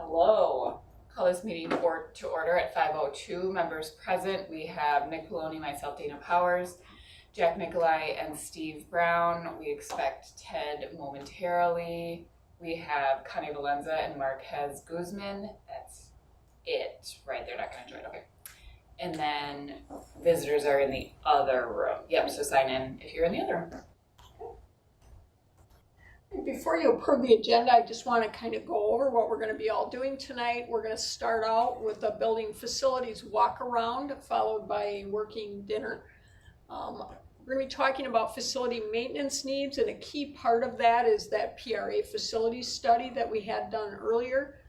Hello. Call this meeting to order at 5:02. Members present, we have Nick Poloni, myself, Dana Powers, Jack Nikolai, and Steve Brown. We expect Ted momentarily. We have Connie Valenza and Marquez Guzman. That's it, right? They're not going to join. Okay. And then visitors are in the other room. Yep, so sign in if you're in the other room. Before you approve the agenda, I just want to kind of go over what we're going to be all doing tonight. We're going to start out with a building facilities walk around, followed by a working dinner. We're going to be talking about facility maintenance needs, and a key part of that is that PRA facilities study that we had done earlier.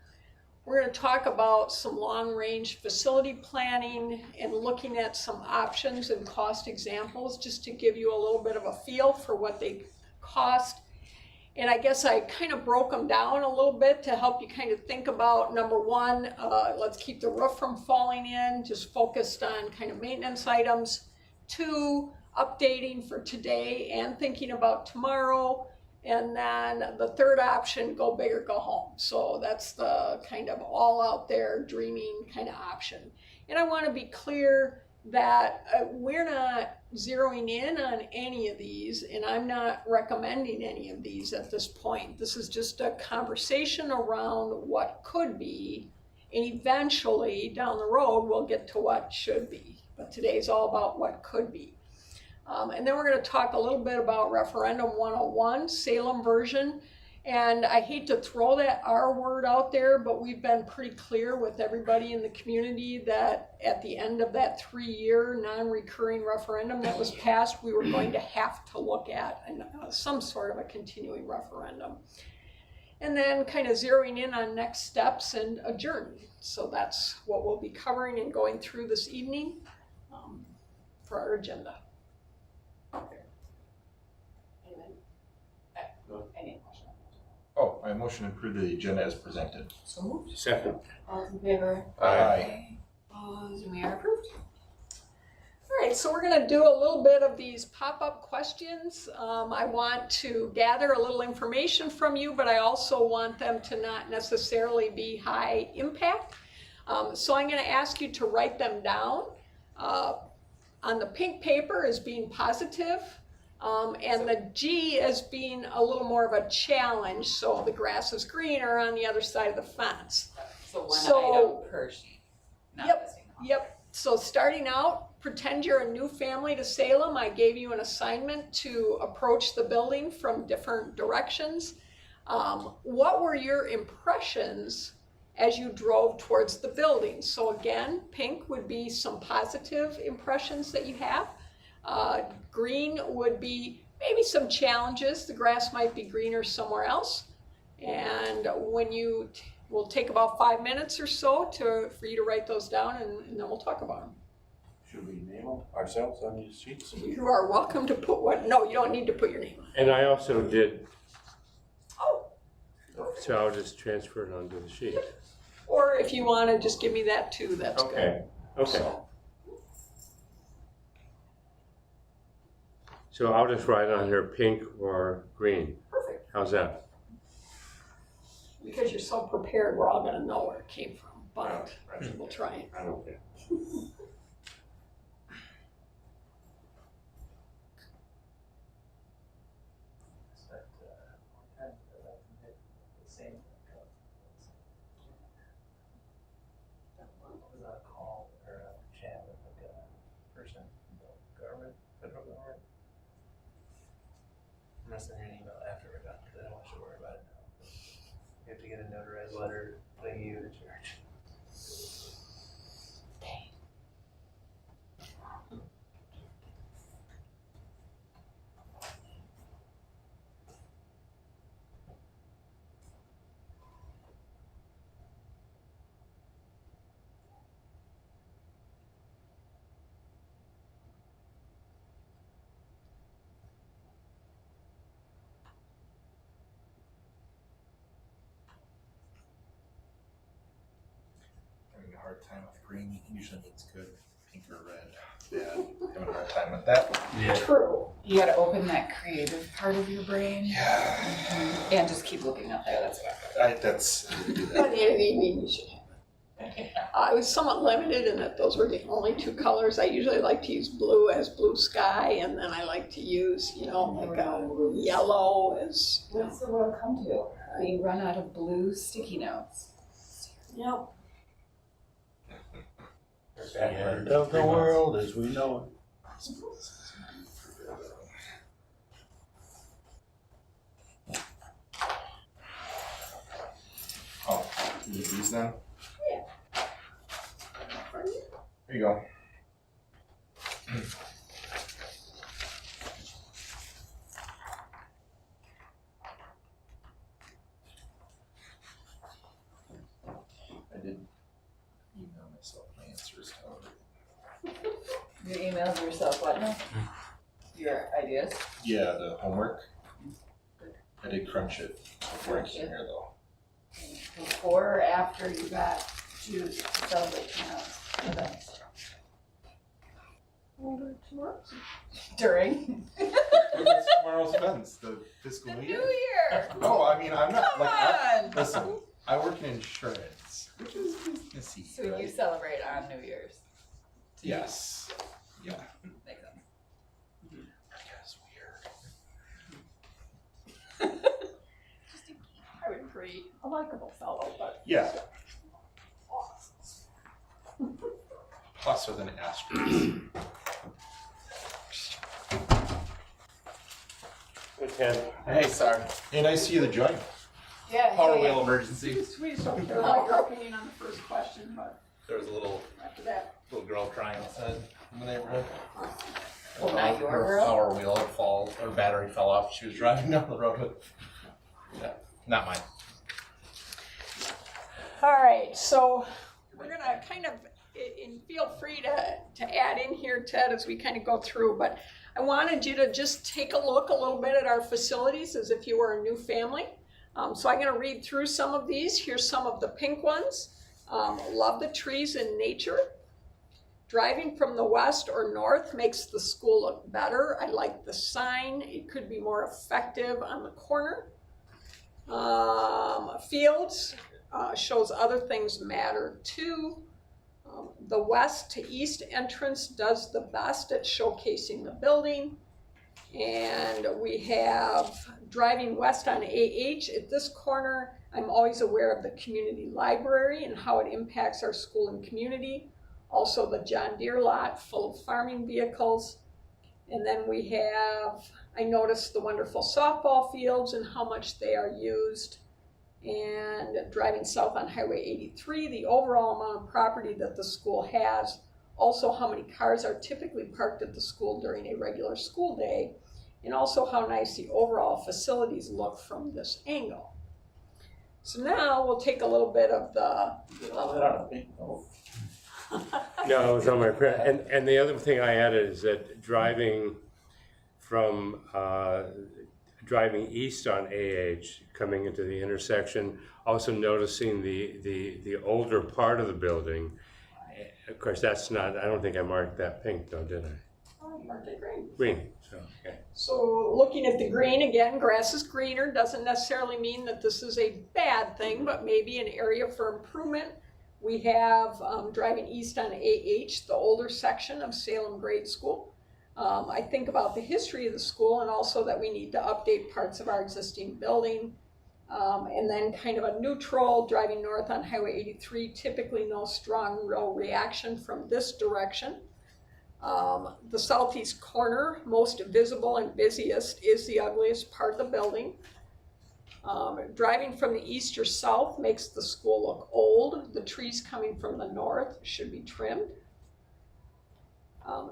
We're going to talk about some long-range facility planning and looking at some options and cost examples just to give you a little bit of a feel for what they cost. And I guess I kind of broke them down a little bit to help you kind of think about, number one, let's keep the roof from falling in, just focused on kind of maintenance items. Two, updating for today and thinking about tomorrow. And then the third option, go big or go home. So that's the kind of all out there dreaming kind of option. And I want to be clear that we're not zeroing in on any of these, and I'm not recommending any of these at this point. This is just a conversation around what could be, and eventually down the road we'll get to what should be. But today's all about what could be. And then we're going to talk a little bit about Referendum 101, Salem version. And I hate to throw that R word out there, but we've been pretty clear with everybody in the community that at the end of that 3-year non-recurring referendum that was passed, we were going to have to look at some sort of a continuing referendum. And then kind of zeroing in on next steps and adjourn. So that's what we'll be covering and going through this evening for our agenda. Any questions? Oh, I motion to approve the agenda as presented. So moved. Second. All in favor? Aye. Opposed? And we are approved. All right, so we're going to do a little bit of these pop-up questions. I want to gather a little information from you, but I also want them to not necessarily be high impact. So I'm going to ask you to write them down on the pink paper as being positive. And the G as being a little more of a challenge, so the grass is greener on the other side of the fence. So one item per sheet. Yep. So starting out, pretend you're a new family to Salem. I gave you an assignment to approach the building from different directions. What were your impressions as you drove towards the building? So again, pink would be some positive impressions that you have. Green would be maybe some challenges. The grass might be greener somewhere else. And when we'll take about 5 minutes or so for you to write those down, and then we'll talk about them. Should we name them ourselves on these sheets? You are welcome to put one. No, you don't need to put your name on. And I also did, Oh. so I'll just transfer it onto the sheet. Or if you want to just give me that too, that's Okay. good. Okay. So I'll just write on here pink or green. Perfect. How's that? Because you're so prepared, we're all going to know where it came from. But we'll try it. I don't care. I'm gonna send you an email after we're done because I don't want you to worry about it now. You have to get a notarized letter putting you to church. Having a hard time with green usually means good. Pink or red? Yeah, having a hard time with that. Yeah. True. You gotta open that creative part of your brain. Yeah, And just keep looking up there, that's what I need to do By that. the end of the evening, you should have it. I was somewhat limited in that those were the only two colors. I usually like to use blue as blue sky, and then I like to use, like a yellow as, What's the world come to? We run out of blue sticky notes. Yep. The end of the world as we know it. Oh, you need these then? Yeah. There you go. I did email myself my answers. You emailed yourself what now? Your ideas? Yeah, the homework. I did crunch it before I came here though. Before or after you got to celebrate tomorrow? During? What's tomorrow's events? The fiscal The new new year? year! No, I mean, I'm not, Come like, on! listen, I work in insurance, which is businessy, So you right? celebrate on New Year's? Yes, yeah. Makes sense. That's weird. I would agree. A likable fellow, but. Yeah. Plus with an asterisk. Hey, Ken. Hey, sorry. Hey, nice to see you the joint. Yeah. Power hey. wheel emergency. We just don't care about your opinion on the first question, but There was a little after that. girl crying outside in the neighborhood. Well, not your Her girl? power wheel had fall, her battery fell off. She was driving down the road with. Yeah, not mine. All right, so we're gonna kind of, and feel free to add in here, Ted, as we kind of go through, but I wanted you to just take a look a little bit at our facilities as if you were a new family. So I'm gonna read through some of these. Here's some of the pink ones. Love the trees and nature. Driving from the west or north makes the school look better. I like the sign. It could be more effective on the corner. Fields shows other things matter too. The west to east entrance does the best at showcasing the building. And we have driving west on AH. At this corner, I'm always aware of the community library and how it impacts our school and community. Also the John Deere lot full of farming vehicles. And then we have, I noticed the wonderful softball fields and how much they are used. And driving south on Highway 83, the overall amount of property that the school has. Also how many cars are typically parked at the school during a regular school day. And also how nice the overall facilities look from this angle. So now we'll take a little bit of the No, it was on my print. And the other thing I added is that driving from driving east on AH, coming into the intersection, also noticing the older part of the building. Of course, that's not, I don't think I marked that pink though, did I? Oh, you marked it green. Green, so, okay. So looking at the green again, grass is greener doesn't necessarily mean that this is a bad thing, but maybe an area for improvement. We have driving east on AH, the older section of Salem Grade School. I think about the history of the school and also that we need to update parts of our existing building. And then kind of a neutral, driving north on Highway 83, typically no strong real reaction from this direction. The southeast corner, most visible and busiest, is the ugliest part of the building. Driving from the east or south makes the school look old. The trees coming from the north should be trimmed.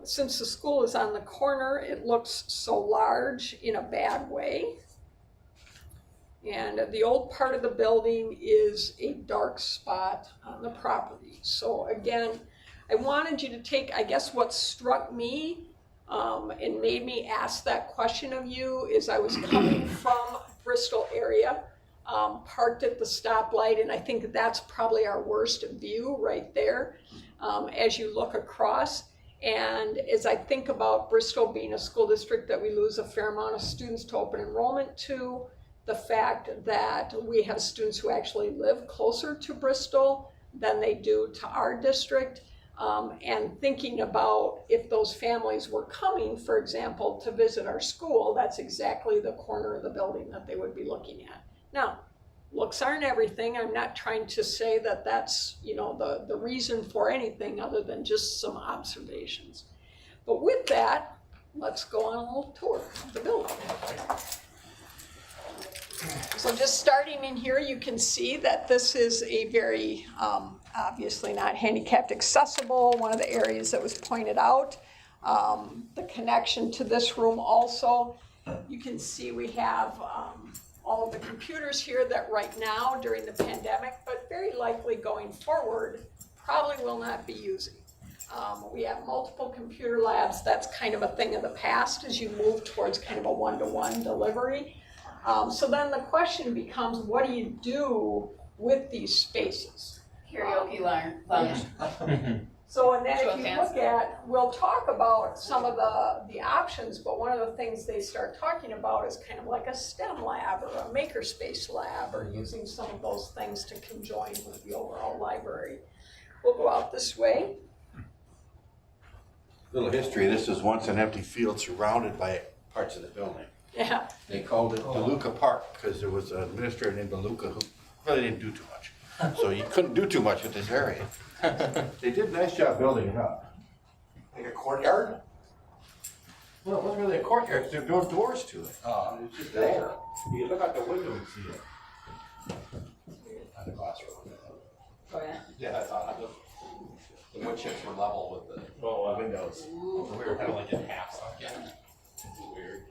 Since the school is on the corner, it looks so large in a bad way. And the old part of the building is a dark spot on the property. So again, I wanted you to take, I guess what struck me and made me ask that question of you is I was coming from Bristol area. parked at the stoplight, and I think that's probably our worst view right there as you look across. And as I think about Bristol being a school district that we lose a fair amount of students to open enrollment to, the fact that we have students who actually live closer to Bristol than they do to our district, and thinking about if those families were coming, for example, to visit our school, that's exactly the corner of the building that they would be looking at. Now, looks aren't everything. I'm not trying to say that that's, you know, the reason for anything other than just some observations. But with that, let's go on a little tour of the building. So just starting in here, you can see that this is a very, obviously not handicapped accessible, one of the areas that was pointed out. The connection to this room also, you can see we have all of the computers here that right now during the pandemic, but very likely going forward, probably will not be using. We have multiple computer labs. That's kind of a thing of the past as you move towards kind of a one-to-one delivery. So then the question becomes, what do you do with these spaces? Karaoke lounge. So, and then Show if of you hands. look at, we'll talk about some of the options, but one of the things they start talking about is kind of like a STEM lab or a makerspace lab, or using some of those things to conjoin with the overall library. We'll go out this way. Little history, this is once an empty field surrounded by parts of the building. Yeah, They called it DeLuca Park because there was an administrator named DeLuca who really didn't do too much. So you couldn't do too much with this area. They did a nice job building it up. Like a courtyard? Well, it wasn't really a courtyard, there were no doors to it. Oh, It's just there. You can look out the window and see it. not a classroom. Go ahead. Yeah, I thought the wood chips were level with the windows. We were kind of like in half, so yeah. This is weird.